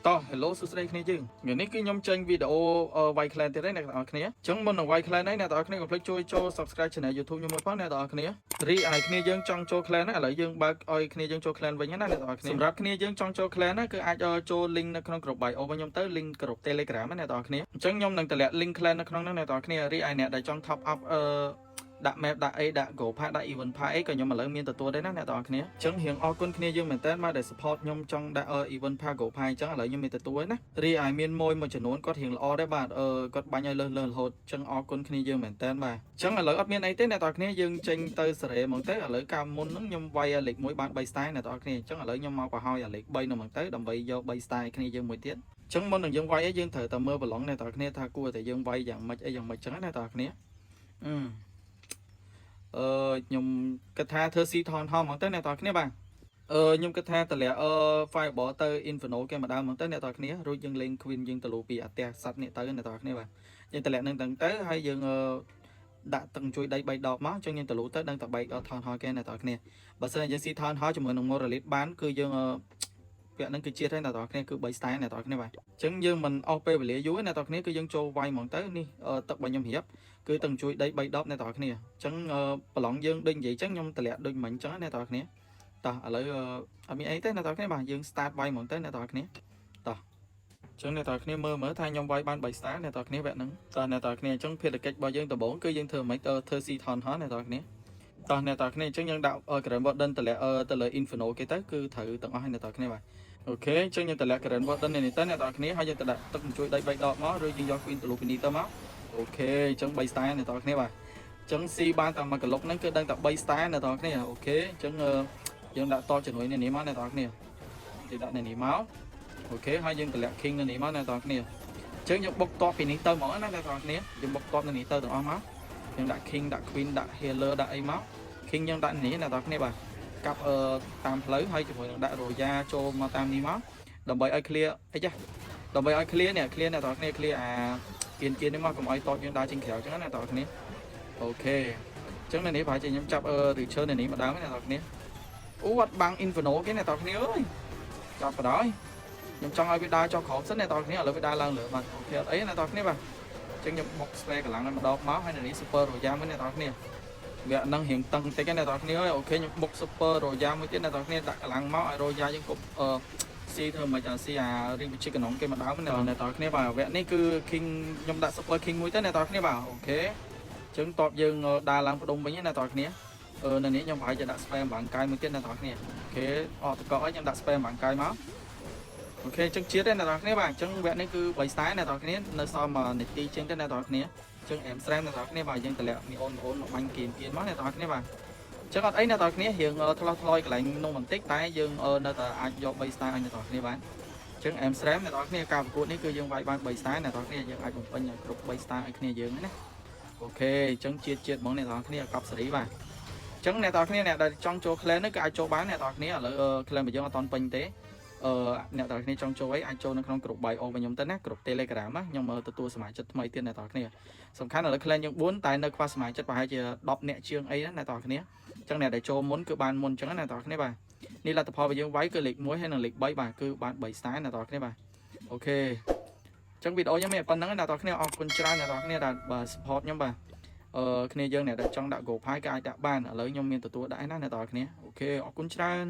តោះ hello សួស្តីគ្នាយើងថ្ងៃនេះគឺខ្ញុំចេញវីដេអូវាយ clan ទៀតហើយអ្នកទាំងអស់គ្នាអញ្ចឹងមុននឹងវាយ clan ហ្នឹងអ្នកទាំងអស់គ្នាកុំភ្លេចចូល subscribe channel YouTube ខ្ញុំមួយផងអ្នកទាំងអស់គ្នារីឯគ្នាយើងចង់ចូល clan ហ្នឹងឥឡូវយើងបើកឲ្យគ្នាយើងចូល clan វិញណាអ្នកទាំងអស់គ្នាសម្រាប់គ្នាយើងចង់ចូល clan ហ្នឹងគឺអាចចូល link នៅក្នុងក្រុម bio របស់ខ្ញុំទៅ link ក្រុម Telegram ណាអ្នកទាំងអស់គ្នាអញ្ចឹងខ្ញុំនឹងតម្លាក់ link clan នៅក្នុងហ្នឹងអ្នកទាំងអស់គ្នារីឯអ្នកដែលចង់ top up ដាក់ map ដាក់អីដាក់ go pack ដាក់ event pack អីក៏ខ្ញុំឥឡូវមានទទួលដែរណាអ្នកទាំងអស់គ្នាអញ្ចឹងរៀងអរគុណគ្នាយើងមែនតើមកដែល support ខ្ញុំចង់ដាក់ event pack go pack អញ្ចឹងឥឡូវខ្ញុំមានទទួលហើយណារីឯមានមួយចំនួនគាត់រៀងល្អដែរបាទគាត់បាញ់ឲ្យលើសរហូតអញ្ចឹងអរគុណគ្នាយើងមែនតើបាទអញ្ចឹងឥឡូវអត់មានអីទេអ្នកទាំងអស់គ្នាយើងចេញទៅសេរីហ្មងទៅឥឡូវកាលមុនហ្នឹងខ្ញុំវាយលេខ1បាន3 style អ្នកទាំងអស់គ្នាអញ្ចឹងឥឡូវខ្ញុំមកបង្ហើយលេខ3នោះហ្មងទៅដើម្បីយក3 style គ្នាយើងមួយទៀតអញ្ចឹងមុននឹងយើងវាយយើងត្រូវតែមើលប្រឡងអ្នកទាំងអស់គ្នាថាគួរតែយើងវាយយ៉ាងម៉េចអីយ៉ាងម៉េចអញ្ចឹងណាអ្នកទាំងអស់គ្នាខ្ញុំគិតថាធ្វើស៊ីថនហមហ្មងទៅអ្នកទាំងអស់គ្នាបាទខ្ញុំគិតថាតម្លាក់ fireball ទៅ inferno គេម្ដងហ្មងទៅអ្នកទាំងអស់គ្នារួចយើងលេង queen យើងទៅលូពីអាផ្ទះសัตว์នេះទៅអ្នកទាំងអស់គ្នាបាទយើងតម្លាក់នឹងទាំងទៅហើយយើងដាក់ទឹកជួយដី3ដបមកអញ្ចឹងយើងទៅលូទៅដឹងតែបែកថនហគេអ្នកទាំងអស់គ្នាបើសិនយើងស៊ីថនហជាមួយនឹង moralist បានគឺយើងពាក់ហ្នឹងគឺជាតិហើយអ្នកទាំងអស់គ្នាគឺ3 style អ្នកទាំងអស់គ្នាបាទអញ្ចឹងយើងមិនអស់ពេលវេលាយូរអ្នកទាំងអស់គ្នាគឺយើងចូលវាយហ្មងទៅនេះទឹករបស់ខ្ញុំរៀបគឺទឹកជួយដី3ដបអ្នកទាំងអស់គ្នាអញ្ចឹងប្រឡងយើងដូចនិយាយអញ្ចឹងខ្ញុំតម្លាក់ដូចមិញអញ្ចឹងអ្នកទាំងអស់គ្នាតោះឥឡូវអត់មានអីទេអ្នកទាំងអស់គ្នាបាទយើង start វាយហ្មងទៅអ្នកទាំងអស់គ្នាតោះអញ្ចឹងអ្នកទាំងអស់គ្នាមើលថាខ្ញុំវាយបាន3 style អ្នកទាំងអស់គ្នាវគ្គហ្នឹងតោះអ្នកទាំងអស់គ្នាអញ្ចឹងភារកិច្ចរបស់យើងដំបូងគឺយើងធ្វើមិនធ្វើស៊ីថនហអ្នកទាំងអស់គ្នាតោះអ្នកទាំងអស់គ្នាអញ្ចឹងយើងដាក់ Grand Warden តម្លាក់ទៅលើ Inferno គេទៅគឺត្រូវទាំងអស់ហើយអ្នកទាំងអស់គ្នាបាទអូខេអញ្ចឹងយើងតម្លាក់ Grand Warden នេះទៅអ្នកទាំងអស់គ្នាហើយយើងទៅដាក់ទឹកជួយដី3ដបមកឬយើងយក Queen ទៅលូពីនេះទៅមកអូខេអញ្ចឹង3 style អ្នកទាំងអស់គ្នាបាទអញ្ចឹងស៊ីបានតែមួយកលុកហ្នឹងគឺដឹងតែ3 style អ្នកទាំងអស់គ្នាអូខេអញ្ចឹងយើងដាក់តជំនួយនេះមកអ្នកទាំងអស់គ្នាទីដាក់នេះមកអូខេហើយយើងតម្លាក់ King នេះមកអ្នកទាំងអស់គ្នាអញ្ចឹងយើងបុកតពីនេះទៅហ្មងណាអ្នកទាំងអស់គ្នាយើងបុកតនេះទៅទាំងអស់មកយើងដាក់ King ដាក់ Queen ដាក់ Healer ដាក់អីមក King យើងដាក់នេះអ្នកទាំងអស់គ្នាបាទកាប់តាមផ្លូវហើយជាមួយនឹងដាក់ Roya ចូលមកតាមនេះមកដើម្បីឲ្យ clear អីចាដើម្បីឲ្យ clear អ្នកទាំងអស់គ្នា clear អាគៀននេះមកកុំឲ្យតយើងដើរចេញក្រៅអញ្ចឹងណាអ្នកទាំងអស់គ្នាអូខេអញ្ចឹងនេះប្រហែលជាខ្ញុំចាប់Return នេះម្ដងអ្នកទាំងអស់គ្នាអូអត់បាំង Inferno គេអ្នកទាំងអស់គ្នាអើយចាប់បណ្ដោយខ្ញុំចង់ឲ្យវាដើរចុះក្រោមសិនអ្នកទាំងអស់គ្នាឥឡូវវាដើរឡើងលើបាទអូខេអត់អីអ្នកទាំងអស់គ្នាបាទអញ្ចឹងខ្ញុំបុក spare កម្លាំងឲ្យម្ដងមកហើយនេះ Super Roya មួយអ្នកទាំងអស់គ្នាវាហ្នឹងរៀងតឹងតិចអ្នកទាំងអស់គ្នាអើយអូខេខ្ញុំបុក Super Roya មួយទៀតអ្នកទាំងអស់គ្នាដាក់កម្លាំងមកឲ្យ Roya យើងគប់ស៊ីធ្វើមិនអាស៊ីអារីងវិជិកកណុងគេមកដើមអ្នកទាំងអស់គ្នាបាទវគ្គនេះគឺ King ខ្ញុំដាក់ Super King មួយទៅអ្នកទាំងអស់គ្នាបាទអូខេអញ្ចឹងតបយើងដើរឡើងផ្ដុំវិញអ្នកទាំងអស់គ្នានៅនេះខ្ញុំប្រហែលជាដាក់ spam បាំងកាយមួយទៀតអ្នកទាំងអស់គ្នាអូខេអត់តកឲ្យខ្ញុំដាក់ spam បាំងកាយមកអូខេអញ្ចឹងជាតិទេអ្នកទាំងអស់គ្នាបាទអញ្ចឹងវគ្គនេះគឺ3 style អ្នកទាំងអស់គ្នានៅសល់1នាទីជាងទេអ្នកទាំងអស់គ្នាអញ្ចឹង em stream អ្នកទាំងអស់គ្នាបាទយើងតម្លាក់មីអូនមកបាញ់គៀនមកអ្នកទាំងអស់គ្នាបាទអញ្ចឹងអត់អីអ្នកទាំងអស់គ្នារៀងថ្លោះថ្លុយកន្លែងនំបន្តិចតែយើងនៅតែអាចយក3 style ឲ្យអ្នកទាំងអស់គ្នាបានអញ្ចឹង em stream អ្នកទាំងអស់គ្នាការប្រកួតនេះគឺយើងវាយបាន3 style អ្នកទាំងអស់គ្នាយើងអាចបំពេញឲ្យគ្រប់3 style ឲ្យគ្នាយើងណាអូខេអញ្ចឹងជាតិហ្មងអ្នកទាំងអស់គ្នាកប់សេរីបាទអញ្ចឹងអ្នកទាំងអស់គ្នាអ្នកដែលចង់ចូល clan នេះគឺអាចចូលបានអ្នកទាំងអស់គ្នាឥឡូវ clan របស់យើងអត់ទាន់ពេញទេអ្នកទាំងគ្នាចង់ចូលអីអាចចូលនៅក្នុងក្រុម bio របស់ខ្ញុំទៅណាក្រុម Telegram ណាខ្ញុំទទួលសមាជិកថ្មីទៀតអ្នកទាំងគ្នាសំខាន់ឥឡូវ clan យើង4តែនៅខ្វះសមាជិកប្រហែលជា10នាក់ជាងអីណាអ្នកទាំងគ្នាអញ្ចឹងអ្នកដែលចូលមុនគឺបានមុនអញ្ចឹងណាអ្នកទាំងគ្នាបាទនេះលទ្ធផលរបស់យើងវាយគឺលេខ1ហើយនិងលេខ3បាទគឺបាន3 style អ្នកទាំងគ្នាបាទអូខេអញ្ចឹងវីដេអូខ្ញុំមានប៉ុណ្្នឹងអ្នកទាំងគ្នាអរគុណច្រើនអ្នកទាំងគ្នាដែលsupport ខ្ញុំបាទគ្នាយើងអ្នកដែលចង់ដាក់ Go Pi ក៏អាចដាក់បានឥឡូវខ្ញុំមានទទួលដាក់ឯណាអ្នកទាំងគ្នាអូខេអរគុណច្រើន